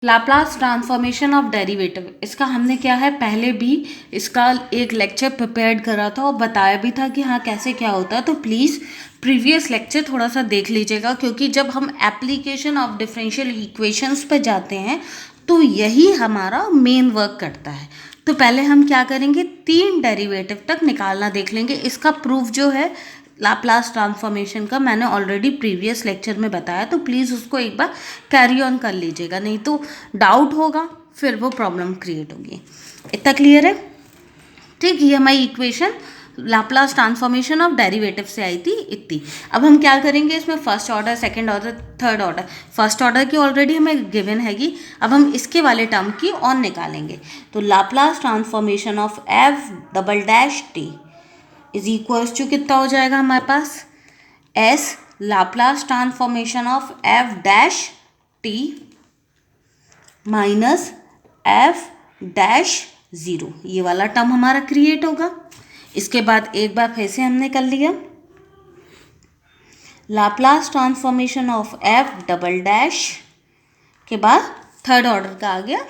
Laplace transformation of derivative, इसका हमने क्या है पहले भी इसका एक लेक्चर प्रिपेयर्ड करा था और बताया भी था कि हाँ कैसे क्या होता है। तो प्लीज़ प्रीवियस लेक्चर थोड़ा सा देख लीजिएगा, क्योंकि जब हम एप्लीकेशन ऑफ डिफरेंशियल इक्वेशंस पे जाते हैं तो यही हमारा मेन वर्क करता है। तो पहले हम क्या करेंगे, 3 डेरिवेटिव तक निकालना देख लेंगे। इसका प्रूफ जो है लाप्लास ट्रांसफॉर्मेशन का मैंने ऑलरेडी प्रीवियस लेक्चर में बताया, तो प्लीज़ उसको एक बार कैरी ऑन कर लीजिएगा, नहीं तो डाउट होगा फिर वो प्रॉब्लम क्रिएट होगी। इतना क्लियर है? ठीक, ये हमारी equation Laplace transformation of derivative से आई थी इतनी। अब हम क्या करेंगे, इसमें first order, second order, third order. First order की ऑलरेडी हमें गिवन हैगी, अब हम इसके वाले टर्म की और निकालेंगे। तो Laplace transformation of F double dash T is equals to कितना हो जाएगा हमारे पास, S Laplace transformation of F dash T minus F dash zero, ये वाला टर्म हमारा क्रिएट होगा। इसके बाद एक बार फिर से हमने कर लिया Laplace transformation of F double dash के बाद थर्ड ऑर्डर का आ गया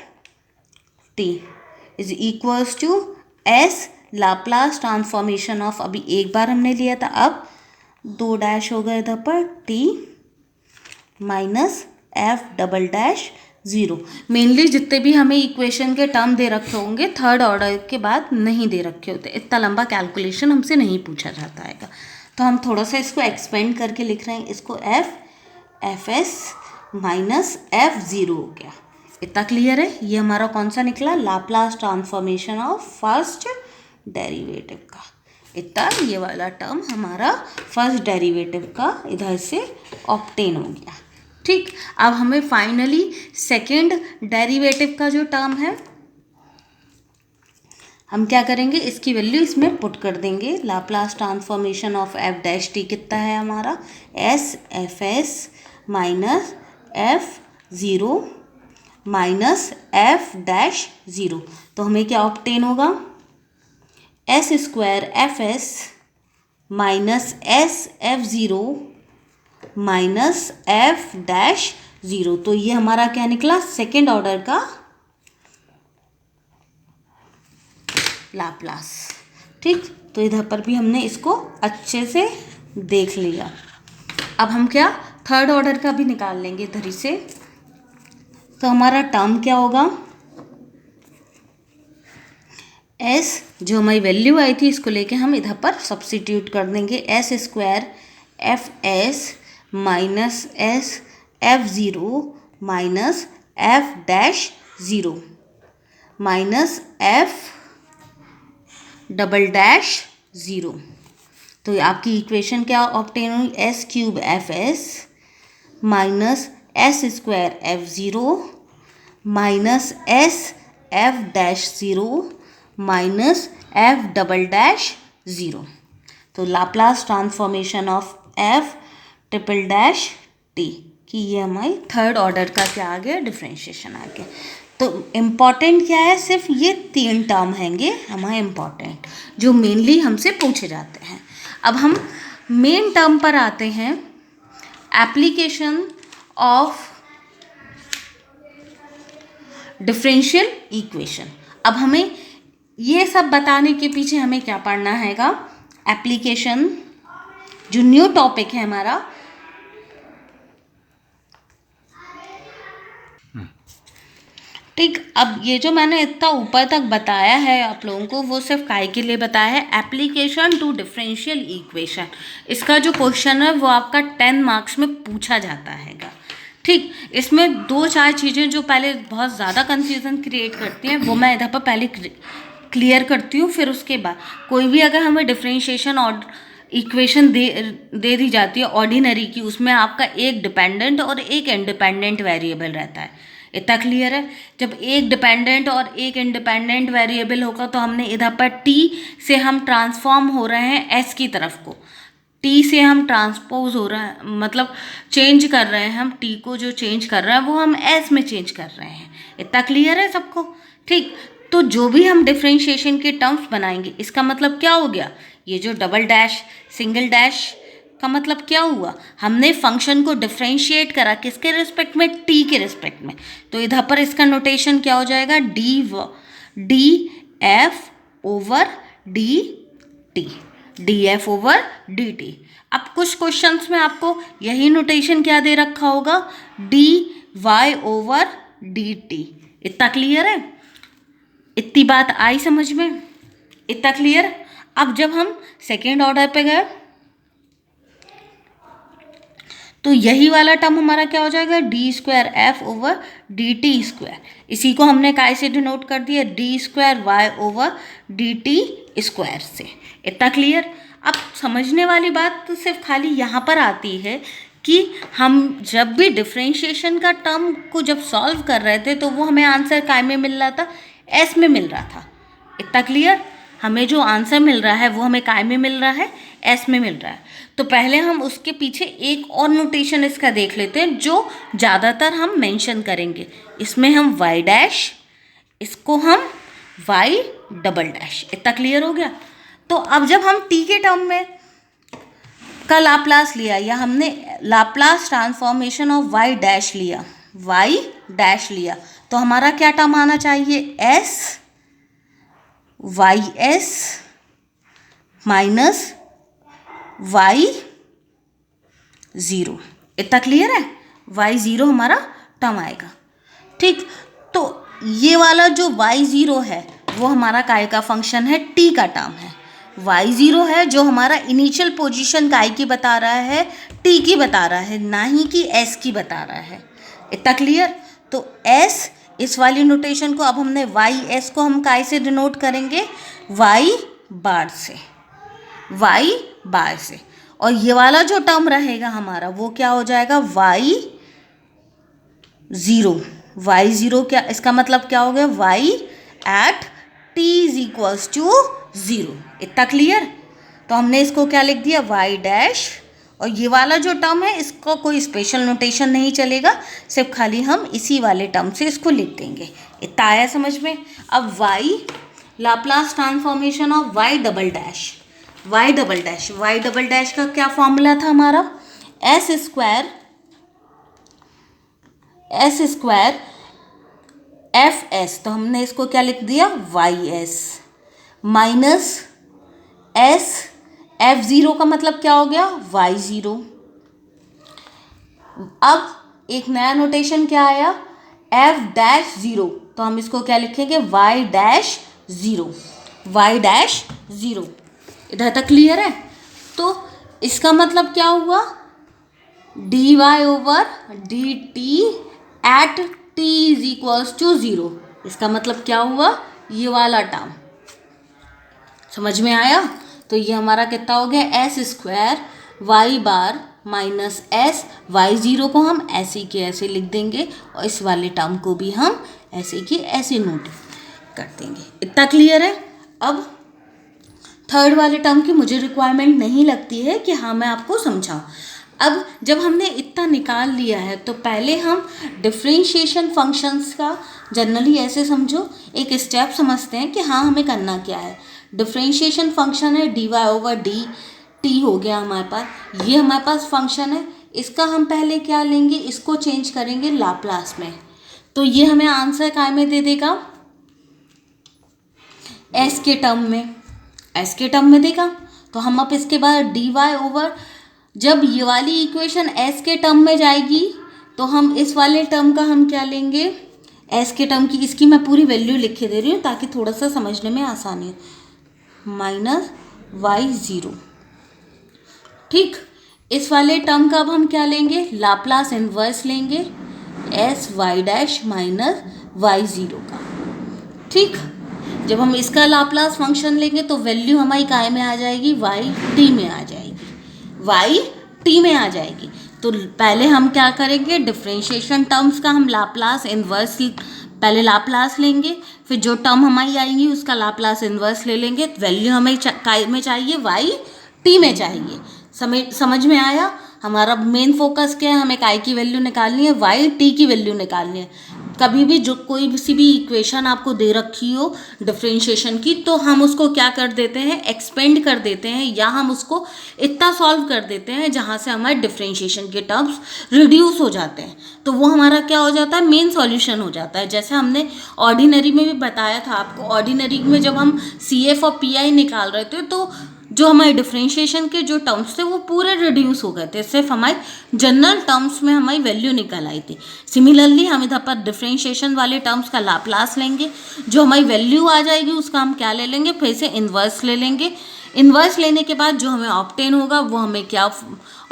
t is equals to s Laplace transformation of, अभी एक बार हमने लिया था, अब 2 डैश हो गए इधर पर, T minus F double dash zero. Mainly जितने भी हमें इक्वेशन के टर्म दे रखे होंगे थर्ड ऑर्डर के बाद नहीं दे रखे होते, इतना लंबा कैलकुलेशन हमसे नहीं पूछा जाता है। तो हम थोड़ा सा इसको एक्सपेंड करके लिख रहे हैं, इसको F S minus F zero हो गया। इतना क्लियर है? ये हमारा कौन सा निकला, Laplace transformation of first derivative का। इतना ये वाला टर्म हमारा फर्स्ट डेरिवेटिव का इधर से ऑब्टेन हो गया। ठीक, अब हमें फाइनली सेकेंड डेरिवेटिव का जो टर्म है हम क्या करेंगे, इसकी वैल्यू इसमें पुट कर देंगे। Laplace transformation of F dash T कितना है हमारा, S F S minus F zero minus F dash zero. तो हमें क्या ऑब्टेन होगा, S square F S minus S F zero minus F dash zero. तो ये हमारा क्या निकला, सेकेंड ऑर्डर का लाप्लास। ठीक, तो इधर पर भी हमने इसको अच्छे से देख लिया। अब हम क्या थर्ड ऑर्डर का भी निकाल लेंगे इधर ही से। तो हमारा टर्म क्या होगा, एस जो हमारी वैल्यू आई थी इसको लेके हम इधर पर सब्स्टिट्यूट कर देंगे, S square F S minus S F zero minus F dash zero minus F double dash zero. तो आपकी इक्वेशन क्या ऑब्टेन हुई, S cube F S minus S square F zero minus S F dash zero minus F double dash zero. तो Laplace transformation of F triple dash T की ये हमारी third order का क्या आ गया, डिफरेंशिएशन आ गया। तो इम्पॉर्टेंट क्या है, सिर्फ ये 3 टर्म हैंगे हमारे इम्पॉर्टेंट जो मेनली हमसे पूछे जाते हैं। अब हम मेन टर्म पर आते हैं, एप्लीकेशन ऑफ डिफरेंशियल इक्वेशन। अब हमें ये सब बताने के पीछे हमें क्या पढ़ना हैगा, एप्लीकेशन जो न्यू टॉपिक है हमारा, ठीक। अब ये जो मैंने इतना ऊपर तक बताया है आप लोगों को, वो सिर्फ काय के लिए बताया है, एप्लीकेशन टू डिफरेंशियल इक्वेशन। इसका जो क्वेश्चन है वो आपका 10 मार्क्स में पूछा जाता हैगा। ठीक, इसमें 2-4 चीज़ें जो पहले बहुत ज़्यादा कंफ्यूजन क्रिएट करती हैं वो मैं इधर पर पहले क्लियर करती हूँ, फिर उसके बाद कोई भी अगर हमें डिफरेंशिएशन और इक्वेशन दे दी जाती है ऑर्डिनरी की, उसमें आपका एक डिपेंडेंट और एक इंडिपेंडेंट वेरिएबल रहता है। इतना क्लियर है? जब एक डिपेंडेंट और एक इंडिपेंडेंट वेरिएबल होगा तो हमने इधर पर टी से हम ट्रांसफॉर्म हो रहे हैं एस की तरफ को, टी से हम ट्रांसपोज हो रहे हैं, मतलब चेंज कर रहे हैं, हम टी को जो चेंज कर रहे हैं वो हम एस में चेंज कर रहे हैं। इतना क्लियर है सबको? ठीक, तो जो भी हम डिफरेंशिएशन के टर्म्स बनाएंगे इसका मतलब क्या हो गया, ये जो डबल डैश, सिंगल डैश, का मतलब क्या हुआ, हमने फंक्शन को डिफ्रेंशिएट करा किसके रिस्पेक्ट में, टी के रिस्पेक्ट में। तो इधर पर इसका नोटेशन क्या हो जाएगा, D F over d T, D F over d T. अब कुछ क्वेश्चंस में आपको यही नोटेशन क्या दे रखा होगा, d y over d t. इतना क्लियर है, इतनी बात आई समझ में, इतना क्लियर। अब जब हम सेकेंड ऑर्डर पे गए तो यही वाला टर्म हमारा क्या हो जाएगा, d square f over d t square. इसी को हमने काय से डिनोट कर दिया, d square y over d t square से। इतना क्लियर। अब समझने वाली बात तो सिर्फ खाली यहाँ पर आती है कि हम जब भी डिफ्रेंशिएशन का टर्म को जब सॉल्व कर रहे थे तो वो हमें आंसर काय में मिल रहा था, एस में मिल रहा था। इतना क्लियर। हमें जो आंसर मिल रहा है वो हमें काय में मिल रहा है, एस में मिल रहा है। तो पहले हम उसके पीछे एक और नोटेशन इसका देख लेते हैं जो ज़्यादातर हम मेंशन करेंगे। इसमें हम वाई डैश, इसको हम वाई डबल डैश। इतना क्लियर हो गया। तो अब जब हम टी के टर्म में का लाप्लास लिया या हमने Laplace transformation of y dash लिया, वाई डैश लिया, तो हमारा क्या टर्म आना चाहिए, s y s minus y zero. इतना क्लियर है, वाई ज़ीरो हमारा टर्म आएगा। ठीक, तो ये वाला जो वाई ज़ीरो है वो हमारा काय का फंक्शन है, टी का टर्म है। वाई ज़ीरो है जो हमारा इनिशियल पोजीशन काय की बता रहा है, टी की बता रहा है, ना ही कि एस की बता रहा है। इतना क्लियर। तो एस, इस वाली नोटेशन को अब हमने वाई एस को हम काय से डिनोट करेंगे, वाई बार से, वाई बार से। और ये वाला जो टर्म रहेगा हमारा वो क्या हो जाएगा, वाई ज़ीरो। वाई ज़ीरो क्या, इसका मतलब क्या हो गया, y at t is equals to zero. इतना क्लियर। तो हमने इसको क्या लिख दिया, वाई डैश, और ये वाला जो टर्म है इसको कोई स्पेशल नोटेशन नहीं चलेगा, सिर्फ खाली हम इसी वाले टर्म से इसको लिख देंगे। इतना आया समझ में। अब y Laplace transformation of y double dash, y double dash, y double dash का क्या फॉर्मूला था हमारा, एस स्क्वायर एफ एस। तो हमने इसको क्या लिख दिया, y s minus S, F zero का मतलब क्या हो गया, वाई ज़ीरो। अब एक नया नोटेशन क्या आया, एफ डैश ज़ीरो। तो हम इसको क्या लिखेंगे, y dash zero, y dash zero. इधर तक क्लियर है। तो इसका मतलब क्या हुआ, d y over d t at t is equals to zero. इसका मतलब क्या हुआ, ये वाला टर्म समझ में आया। तो ये हमारा कितना हो गया, एस स्क्वायर वाई बार माइनस एस, वाई ज़ीरो को हम ऐसे के ऐसे लिख देंगे और इस वाले टर्म को भी हम ऐसे के ऐसे नोट कर देंगे। इतना क्लियर है। अब थर्ड वाले टर्म की मुझे रिक्वायरमेंट नहीं लगती है कि हाँ मैं आपको समझाऊँ। अब जब हमने इतना निकाल लिया है तो पहले हम डिफरेंशिएशन फंक्शंस का जनरली ऐसे समझो, एक स्टेप समझते हैं कि हाँ हमें करना क्या है। डिफरेंशिएशन फंक्शन है d y over d t हो गया हमारे पास, ये हमारे पास फंक्शन है। इसका हम पहले क्या लेंगे, इसको चेंज करेंगे लाप्लास में, तो ये हमें आंसर काय में दे देगा, एस के टर्म में, एस के टर्म में देगा। तो हम अब इसके बाद डी वाई ओवर, जब ये वाली इक्वेशन एस के टर्म में जाएगी तो हम इस वाले टर्म का हम क्या लेंगे, एस के टर्म की, इसकी मैं पूरी वैल्यू लिख के दे रही हूँ ताकि थोड़ा सा समझने में आसानी हो, माइनस वाई ज़ीरो। ठीक, इस वाले टर्म का अब हम क्या लेंगे, लाप्लास इन्वर्स लेंगे, s y dash minus y zero का। ठीक, जब हम इसका लाप्लास फंक्शन लेंगे तो वैल्यू हमारी काय में आ जाएगी, वाई टी में आ जाएगी, वाई टी में आ जाएगी। तो पहले हम क्या करेंगे, डिफरेंशिएशन टर्म्स का हम लाप्लास इन्वर्स, पहले लाप्लास लेंगे, फिर जो टर्म हमारी आएंगी उसका लाप्लास इन्वर्स ले लेंगे। वैल्यू हमें काय में चाहिए, वाई टी में चाहिए। समझ में आया। हमारा मेन फोकस क्या है, हमें काय की वैल्यू निकालनी है, वाई टी की वैल्यू निकालनी है। कभी भी जो कोई सी भी इक्वेशन आपको दे रखी हो डिफरेंशिएशन की, तो हम उसको क्या कर देते हैं, एक्सपेंड कर देते हैं, या हम उसको इतना सॉल्व कर देते हैं जहाँ से हमारे डिफरेंशिएशन के टर्म्स रिड्यूस हो जाते हैं, तो वो हमारा क्या हो जाता है, मेन सॉल्यूशन हो जाता है। जैसे हमने ऑर्डिनरी में भी बताया था आपको, ऑर्डिनरी में जब हम CF और PI निकाल रहे थे तो जो हमारे डिफरेंशिएशन के जो टर्म्स थे वो पूरे रिड्यूस हो गए थे, सिर्फ हमारे जनरल टर्म्स में हमारी वैल्यू निकल आई थी। सिमिलरली हम इधर पर डिफरेंशिएशन वाले टर्म्स का लाप्लास लेंगे, जो हमारी वैल्यू आ जाएगी उसका हम क्या ले लेंगे, फिर से इन्वर्स ले लेंगे। इन्वर्स लेने के बाद जो हमें ऑब्टेन होगा वो हमें क्या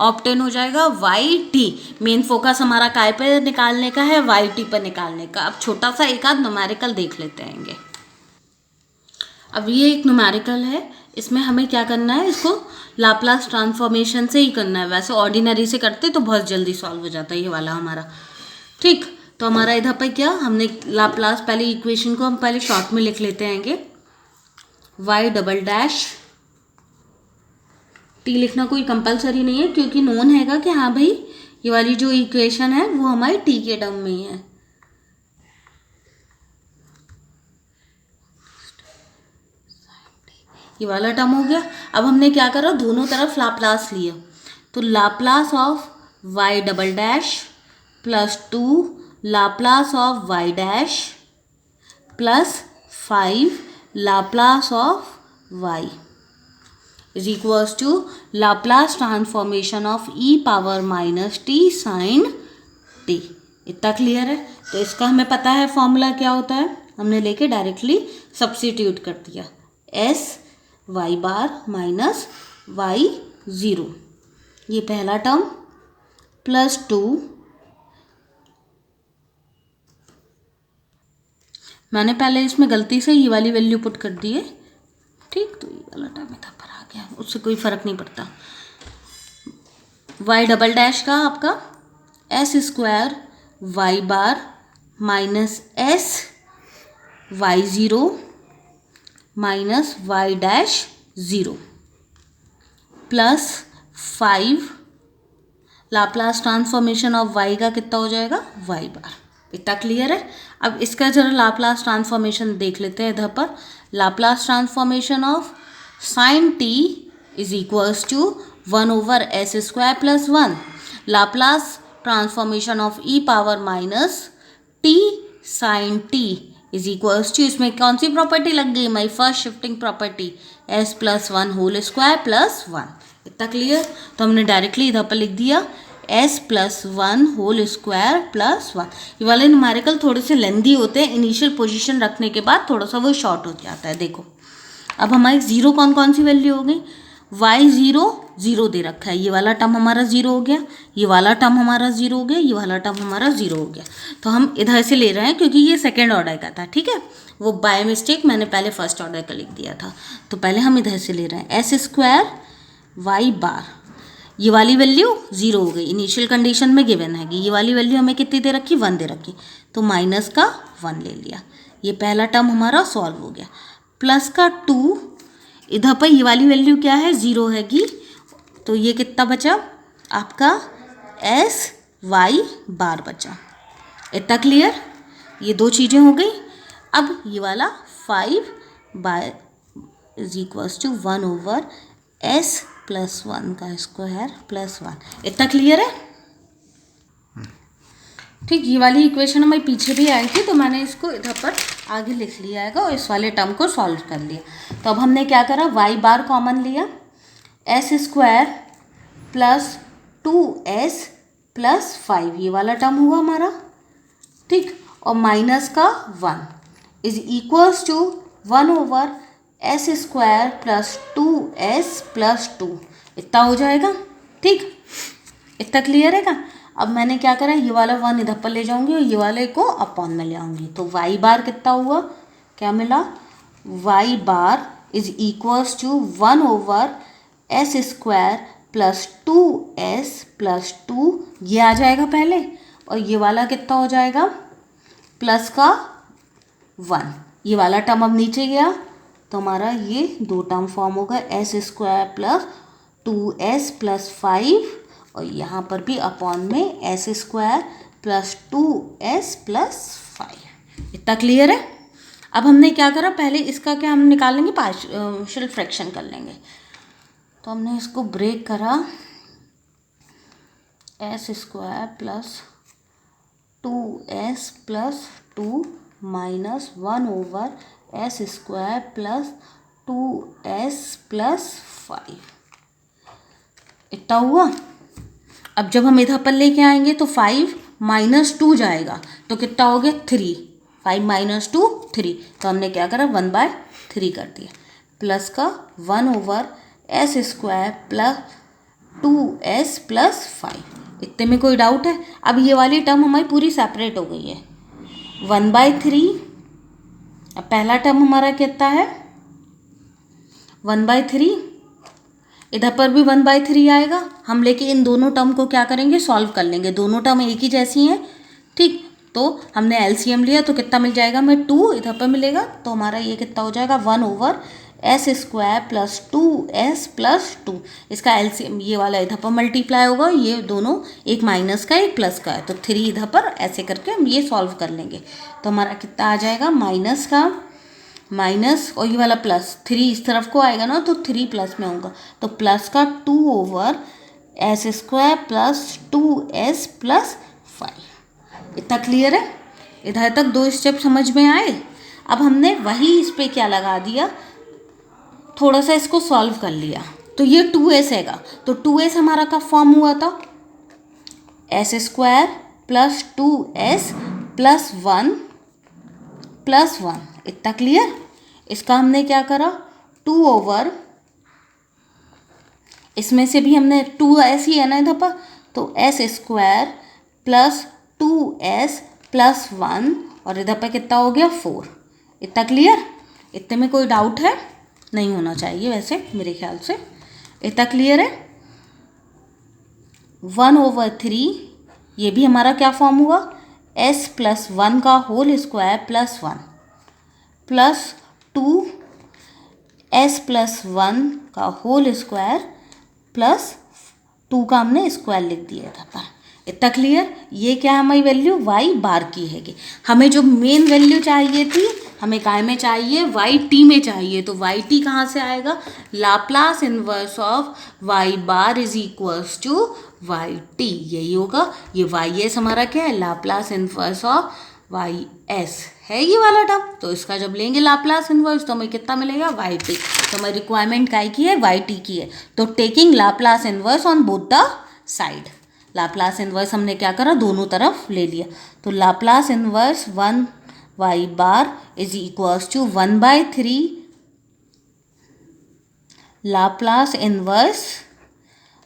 ऑब्टेन हो जाएगा, YT। मेन फोकस हमारा काय पे निकालने का है, YT पर निकालने का। अब छोटा सा एक आध न्यूमेरिकल देख लेते हैं। अब ये एक न्यूमेरिकल है, इसमें हमें क्या करना है, इसको लाप्लास ट्रांसफॉर्मेशन से ही करना है। वैसे ऑर्डिनरी से करते तो बहुत जल्दी सॉल्व हो जाता है ये वाला हमारा। ठीक, तो हमारा इधर पर क्या, हमने लाप्लास, पहले इक्वेशन को हम पहले शॉर्ट में लिख लेते हैं। y डबल डैश t लिखना कोई कंपलसरी नहीं है, क्योंकि नोन हैगा कि हाँ भाई ये वाली जो इक्वेशन है वो हमारी t के टर्म में ही है। ये वाला टर्म हो गया। अब हमने क्या करा, दोनों तरफ लाप्लास लिया, तो Laplace of y double dash plus 2 Laplace of y dash plus 5 Laplace of y is equals to Laplace transformation of e power minus t sine t। इतना क्लियर है। तो इसका हमें पता है फॉर्मूला क्या होता है, हमने लेके डायरेक्टली सब्स्टिट्यूट कर दिया, s y बार माइनस y0, ये पहला टर्म, प्लस 2, मैंने पहले इसमें गलती से ये वाली वैल्यू पुट कर दी है। ठीक, तो ये वाला टर्म इधर पर आ गया, उससे कोई फ़र्क नहीं पड़ता। y डबल डैश का आपका s square y bar minus s y0 minus y dash 0 plus 5 Laplace transformation of y का कितना हो जाएगा, y बार। इतना क्लियर है। अब इसका जरा लाप्लास ट्रांसफॉर्मेशन देख लेते हैं इधर पर। Laplace transformation of sine t is equals to 1 over s square plus 1, Laplace transformation of e power minus t sine t is equals to, इसमें कौन सी प्रॉपर्टी लग गई, my first shifting property, s plus 1 whole square plus 1। इतना clear. तो हमने directly इधर पर लिख दिया s plus 1 whole square plus 1। ये वाले न्यूमेरिकल थोड़े से लेंदी होते हैं, इनिशियल पोजीशन रखने के बाद थोड़ा सा वो शॉर्ट हो जाता है। देखो अब हमारी जीरो कौन कौन सी वैल्यू हो गई, y0 0 दे रखा है, ये वाला टर्म हमारा 0 हो गया, ये वाला टर्म हमारा 0 हो गया, ये वाला टर्म हमारा 0 हो गया। तो हम इधर से ले रहे हैं क्योंकि ये सेकेंड ऑर्डर का था। ठीक है, वो बाय मिस्टेक मैंने पहले फर्स्ट ऑर्डर का लिख दिया था, तो पहले हम इधर से ले रहे हैं s स्क्वायर y बार, ये वाली वैल्यू 0 हो गई, इनिशियल कंडीशन में गिवन है। ये वाली वैल्यू हमें कितनी दे रखी, 1 दे रखी, तो माइनस का 1 ले लिया, ये पहला टर्म हमारा सॉल्व हो गया। प्लस का 2, इधर पर ये वाली वैल्यू क्या है, 0 हैगी, तो ये कितना बचा आपका s y बार बचा। इतना क्लियर, ये दो चीज़ें हो गई। अब ये वाला 5 by is equals to 1 over s plus 1 का स्क्वायर प्लस 1। इतना क्लियर है। ठीक, ये वाली इक्वेशन हमारी पीछे भी आई थी, तो मैंने इसको इधर पर आगे लिख लिया है और इस वाले टर्म को सॉल्व कर लिया। तो अब हमने क्या करा, y बार कॉमन लिया, s square plus 2s plus 5, ये वाला टर्म हुआ हमारा। ठीक, और माइनस का 1 is equals to 1 over s square plus 2s plus 2, इतना हो जाएगा। ठीक, इतना क्लियर है क्या। अब मैंने क्या करा, ये वाला 1 इधर पर ले जाऊंगी और ये वाले को अपॉन में ले आऊँगी, तो y बार कितना हुआ, क्या मिला, y bar is equals to 1 over s square plus 2s plus 2, ये आ जाएगा पहले, और ये वाला कितना हो जाएगा, प्लस का 1, ये वाला टर्म अब नीचे गया, तो हमारा ये दो टर्म फॉर्म होगा, s square plus 2s plus 5, और यहाँ पर भी अपॉन में s square plus 2s plus 5। इतना क्लियर है। अब हमने क्या करा, पहले इसका क्या हम निकालेंगे, पार्शियल फ्रैक्शन कर लेंगे। तो हमने इसको ब्रेक करा, S square plus 2s plus 2 minus 1/s square plus 2s plus 5, इतना हुआ। अब जब हम इधर पर लेके आएंगे तो 5 - 2 जाएगा, तो कितना हो गया 3, 5 - 2 3। तो हमने क्या करा 1/3 कर दिया, प्लस का 1/s square plus 2s plus 5। इतने में कोई डाउट है? अब ये वाली टर्म हमारी पूरी सेपरेट हो गई है, 1/3। अब पहला टर्म हमारा कितना है 1/3, इधर पर भी 1/3 आएगा। हम लेके इन दोनों टर्म को क्या करेंगे, सॉल्व कर लेंगे। दोनों टर्म एक ही जैसी हैं, ठीक। तो हमने एलसीएम लिया तो कितना मिल जाएगा हमें 2, इधर पर मिलेगा, तो हमारा ये कितना हो जाएगा 1/s square plus 2s plus 2। इसका एलसीएम ये वाला इधर पर मल्टीप्लाई होगा, ये दोनों एक माइनस का एक प्लस का है, तो 3 इधर पर, ऐसे करके हम ये सॉल्व कर लेंगे। तो हमारा कितना आ जाएगा माइनस का माइनस, और ये वाला प्लस 3 इस तरफ को आएगा ना, तो 3 प्लस में होगा, तो प्लस का 2/s square plus 2s plus 5। इतना क्लियर है? इधर तक 2 स्टेप समझ में आए। अब हमने वही इस पे क्या लगा दिया, थोड़ा सा इसको सॉल्व कर लिया, तो ये 2s हैगा, तो 2s हमारा का फॉर्म हुआ था s square plus 2s plus 1 plus 1। इतना क्लियर? इसका हमने क्या करा 2/, इसमें से भी हमने 2s ही है ना इधर पर, तो s square plus 2s plus 1, और इधर पर कितना हो गया 4। इतना क्लियर? इतने में कोई डाउट है? नहीं होना चाहिए वैसे मेरे ख्याल से। इतना क्लियर है? 1/3, ये भी हमारा क्या फॉर्म हुआ, s प्लस 1 का whole square plus 1 plus 2s plus 1 का होल स्क्वायर प्लस 2 का हमने स्क्वायर लिख दिया था। इतना क्लियर? ये क्या है हमारी वैल्यू y बार की हैगी। हमें जो मेन वैल्यू चाहिए थी, हमें काय में चाहिए, वाई टी में चाहिए, तो वाई टी कहाँ से आएगा, Laplace inverse of Y bar is equals to Y T, यही होगा। ये वाई एस हमारा क्या है, Laplace inverse of Y S है ये वाला टर्म, तो इसका जब लेंगे लाप्लास इन्वर्स तो हमें कितना मिलेगा वाई टी। तो हमारी रिक्वायरमेंट काय की है, वाई टी की है, तो taking Laplace inverse on both the side. Laplace inverse हमने क्या करा, दोनों तरफ ले लिया, तो Laplace inverse 1 y bar is equals to 1/3 Laplace inverse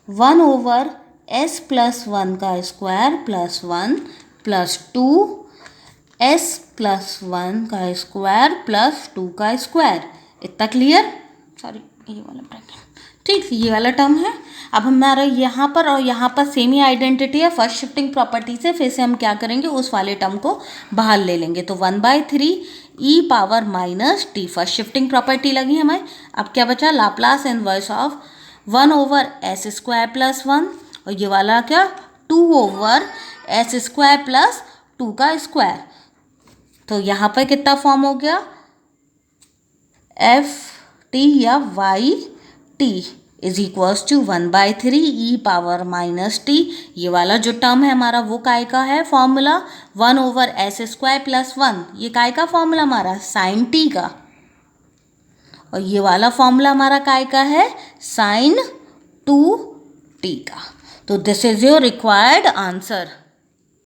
1/s plus 1 का square plus 1 plus 2s plus 1 का स्क्वायर प्लस 2 का स्क्वायर। इतना क्लियर? सॉरी ये वाला ब्रैकेट, ठीक, ये वाला टर्म है। अब हमारा यहाँ पर और यहाँ पर सेम ही आइडेंटिटी है, फर्स्ट शिफ्टिंग प्रॉपर्टी से फिर से हम क्या करेंगे, उस वाले टर्म को बाहर ले लेंगे, तो 1/3 e power minus T, first shifting property लगी हमें। अब क्या बचा, Laplace inverse of 1/s square plus 1, और ये वाला क्या 2/s स्क्वायर प्लस 2 का स्क्वायर। तो यहाँ पर कितना फॉर्म हो गया, एफ टी या Y T is equals to 1/3 e power minus T. ये वाला जो टर्म है हमारा वो काय का है फॉर्मूला, 1/s स्क्वायर प्लस 1, ये काय का फॉर्मूला हमारा साइन टी का, और ये वाला फॉर्मूला हमारा काय का है साइन 2t का। तो this is your required answer.